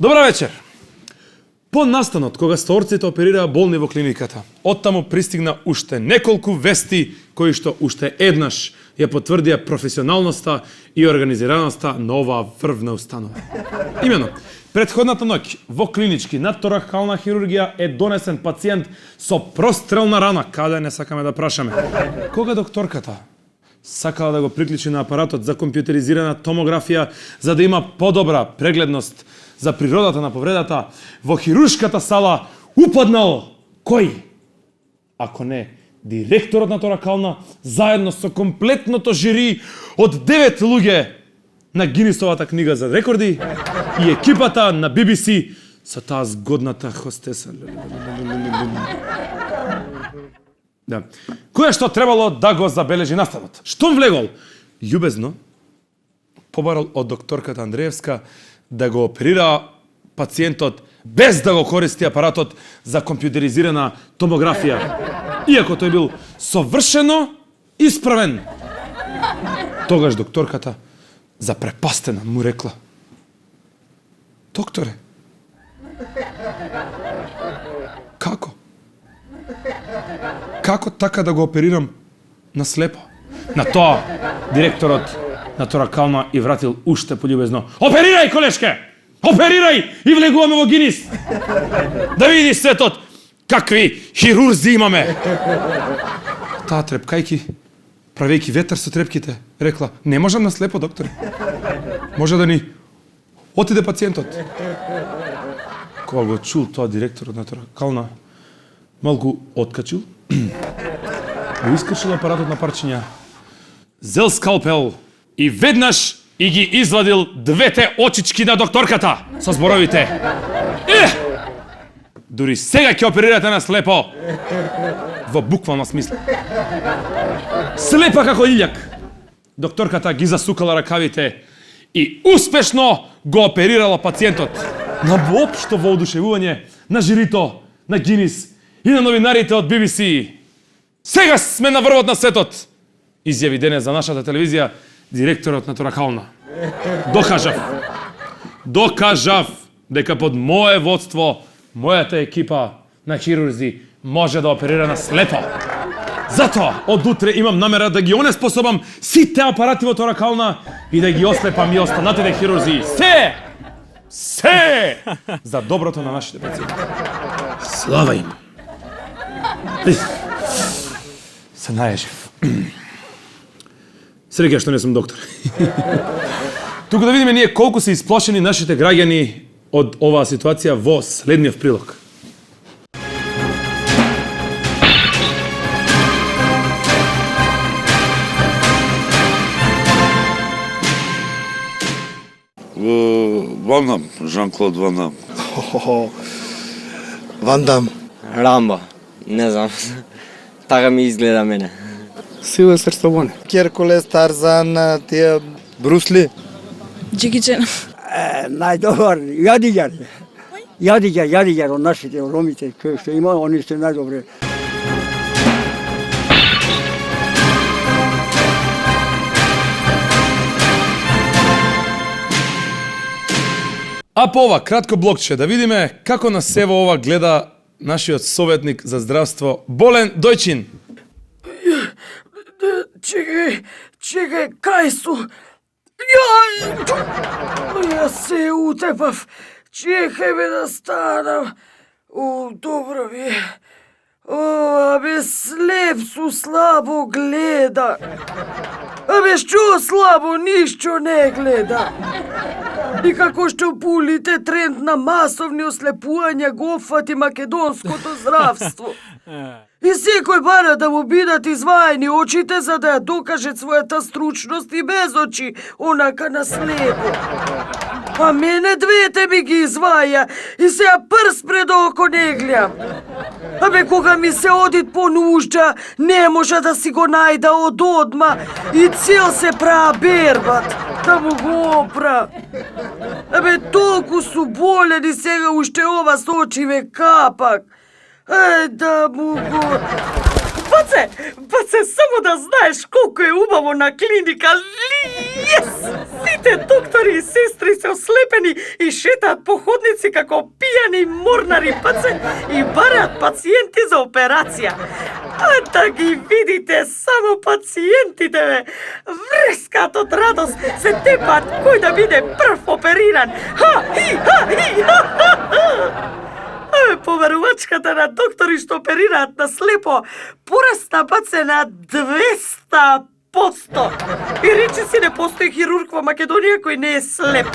Добра вечер. По настанот, кога сторците оперираа болни во клиниката, оттаму пристигна уште неколку вести кои што уште еднаш ја потврдија професионалноста и организираноста на оваа врвна установа. Имено, претходната ноќ во клинички на торакална хирургија е донесен пациент со прострелна рана, каде не сакаме да прашаме. Кога докторката сакала да го приклучи на апаратот за компјутеризирана томографија за да има подобра прегледност за природата на повредата, во хируршката сала упаднал кој? Ако не, директорот на торакална, заедно со комплетното жири од 9 луѓе на Гинисовата книга за рекорди и екипата на BBC со таа згодната хостеса. Да. Која што требало да го забележи настанот? Штом влегол? Љубезно побарал од докторката Андреевска да го оперира пациентот без да го користи апаратот за компјутеризирана томографија, иако тој бил совршено исправен. Тогаш докторката, запрепастена, му рекла: "Докторе, како? Како така да го оперирам на слепо?" На тоа директорот на торакална и вратил уште пољубезно: "Оперирај, колешке! Оперирај и влегуваме во Гинис! Да видиш светот какви хирурзи имаме!" Таа трепкајки, правејќи ветер со трепките, рекла: "Не можам на слепо, докторе. Може да ни отиде пациентот." Кога го чул тоа директорот на торакална, малку откачил, го искршил апаратот на парчиња, зел скалпел и веднаш и ги извадил двете очички на докторката со зборовите: "Дури сега ќе оперирате на слепо!" Во буквална смисла. Слепа како илјак, докторката ги засукала ракавите и успешно го оперирала пациентот. На воопшто воодушевување на жирито, на Гинис и на новинарите од BBC. Сега сме на врвот на светот, изјави денес за нашата телевизија директорот на торакална. Докажав дека под мое водство, мојата екипа на хирурзи може да оперира на слепо. Затоа, од утре имам намера да ги онеспособам сите апарати во торакална и да ги ослепам и останатите хирурзи. Се! За доброто на нашите пациенти. Слава им! Се најежив. Среќа што не сум доктор. Туку да видиме ние колку се исплашени нашите граѓани од оваа ситуација во следниот прилог. Ван Дам, Жан-Клод Ван Дам. Ван Дам. Рамбо, не знам. Така ми изгледа мене. Силвестер Сталоне. Геркулес, Тарзан, тие Брусли. Джеки Чан. Најдобар, Јадигер од нашите ромите кои што има, они се најдобри. А по ова кратко блокче да видиме како на сево ова гледа нашиот советник за здравство Болен Дојчин. Чекај, кај су? Јас се утепав. Чекај ме да станам. Добро ми е. Абе, слеп су, слабо гледа. Абе, што слабо, ништо не гледа. И како што пулите тренд на масовни ослепувања го фати македонското здравство. И секој бара да му бидат изваени очите за да ја докаже својата стручност и без очи, онака на слепо. А мене двете ми ги изваја и сега прст пред око не гледам. Абе, кога ми се одит по нужда, не може да си го најда од одма и цел се праа бербат, да му го опра. Абе, толку су болени сега уште ова со очи ме капак. Да му го... Па Баце, само да знаеш колку е убаво на клиника. Yes! Сите доктори и сестри се ослепени и шетаат по ходници како пијани морнари, баце, и бараат пациенти за операција. А да ги видите само пациентите, бе, врскаат од радост, се тепаат кој да биде прв опериран. Поверувачката на доктори што оперираат на слепо порасна, баце, на 200%. И речи си не постои хирург во Македонија кој не е слеп.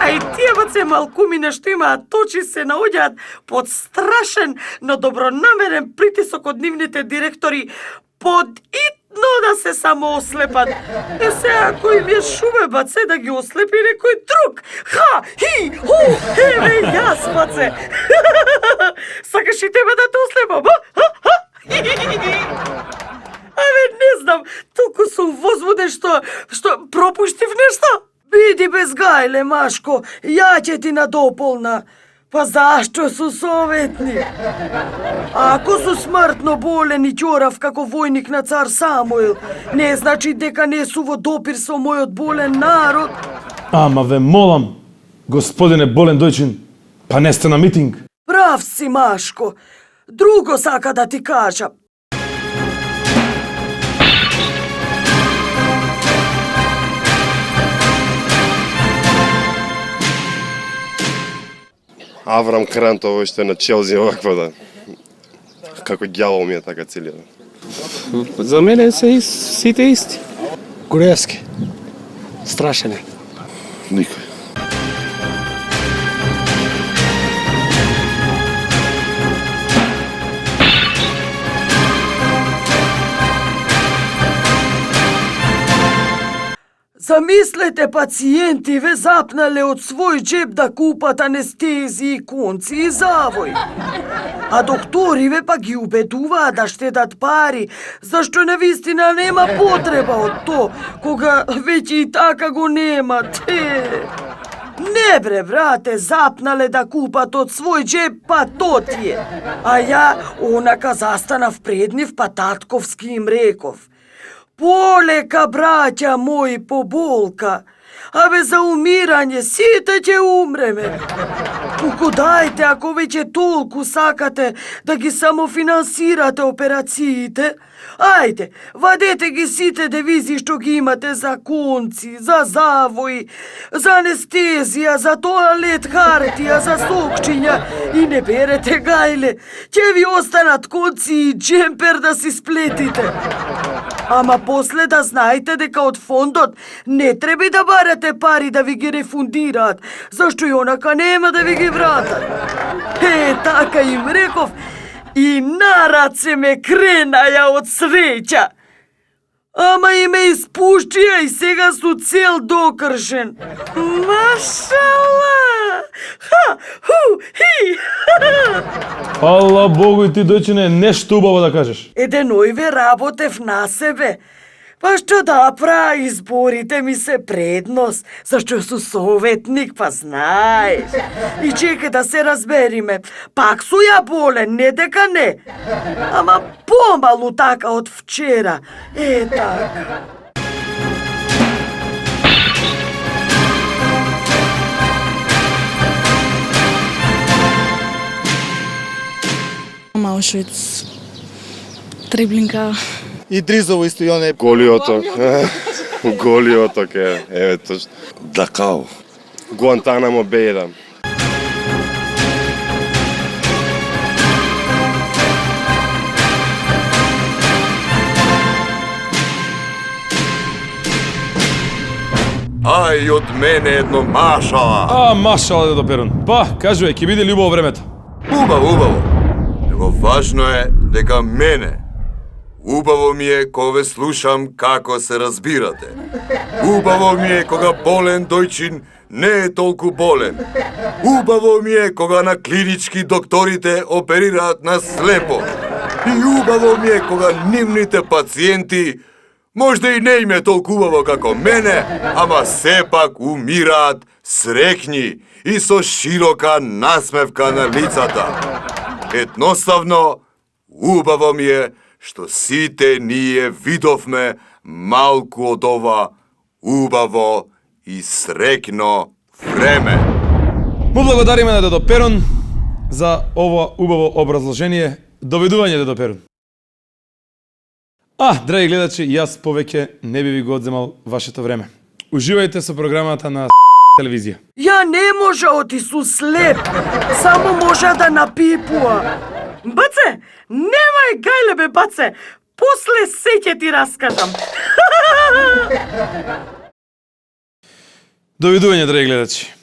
А и тие, баце, малкумине што имаат очи се наоѓаат под страшен, но добронамерен притисок од нивните директори подитно да се само ослепат. Е сега кој ми е шуме, баце, да ги ослепи некој друг. Еве јас, баце. Сакаш и тебе да те ослепам, Абе, не знам, толку сум возбуден што пропуштив нешто. Биди без гајле, Машко, ја ќе ти надополна. Па зашто су советни? Ако су смртно болен и ќорав како војник на цар Самуил, не значи дека не су во допир со мојот болен народ. Ама ве молам, господине Болен Дојчин, па не сте на митинг. Прав си, Машко. Друго сака да ти кажам. Аврам Грант, овој што е на Челси, оваква да. Како ѓавол ми е така целиот. За мене се сите исти. Груевски. Страшен е. Никој. Замислете, пациенти ве запнале од свој джеб да купат анестезии, конци и завој. А докториве па ги убедуваат да штедат пари, зашто навистина нема потреба од то, кога веќе и така го немат. Не бре, брате, запнале да купат од свој джеб, па то ти е. А ја онака застанав пред нив, па татковски им реков: полека, браќа мои, поболка. Абе, за умирање, сите ќе умреме. Туку дајте, ако веќе толку сакате да ги самофинансирате операциите, ајде, вадете ги сите девизи што ги имате за конци, за завои, за анестезија, за тоалет хартија, за сокчиња и не берете гајле. Ќе ви останат конци и джемпер да си сплетите. Ама после да знаете дека од фондот не треба да барате пари да ви ги рефундираат, зашто и онака нема да ви ги вратат. Така им реков и на раце ме кренаја од среќа. Ама и ме испуштија и сега су цел докршен. Машала! Фала Богу и ти, Дојчине, нешто убаво да кажеш. Еденојве работев на себе. Па што да пра, изборите ми се предност, зашто су советник, па знаеш. И чекај да се разбериме, пак су ја болен, не дека не. Ама помалу така од вчера, така. Аушвиц, Триблинка. И Дризово исто и оне. Голиоток. Голиоток е, еве точно. Дакао. Гуантанамо Беј да. А и од мене едно машала. Машала, дедо Перун. Па, кажувај, ќе биде ли убаво времето? Убаво. Него важно е дека мене убаво ми е кога ве слушам како се разбирате. Убаво ми е кога Болен Дојчин не е толку болен. Убаво ми е кога на клинички докторите оперираат на слепо. И убаво ми е кога нивните пациенти можда и не им е толку убаво како мене, ама сепак умираат среќни и со широка насмевка на лицата. Едноставно, убаво ми е што сите ние видовме малку од ова убаво и среќно време. Му благодариме на Дедо Перун за ова убаво образложение. Доведување, Дедо Перун. Драги гледачи, јас повеќе не би ви го одземал вашето време. Уживајте со програмата на телевизија. Ја не може, оти су слеп. Само може да напипува. Баце, немај гајле бе, баце. После се ќе ти раскажам. Довидување, драги гледачи.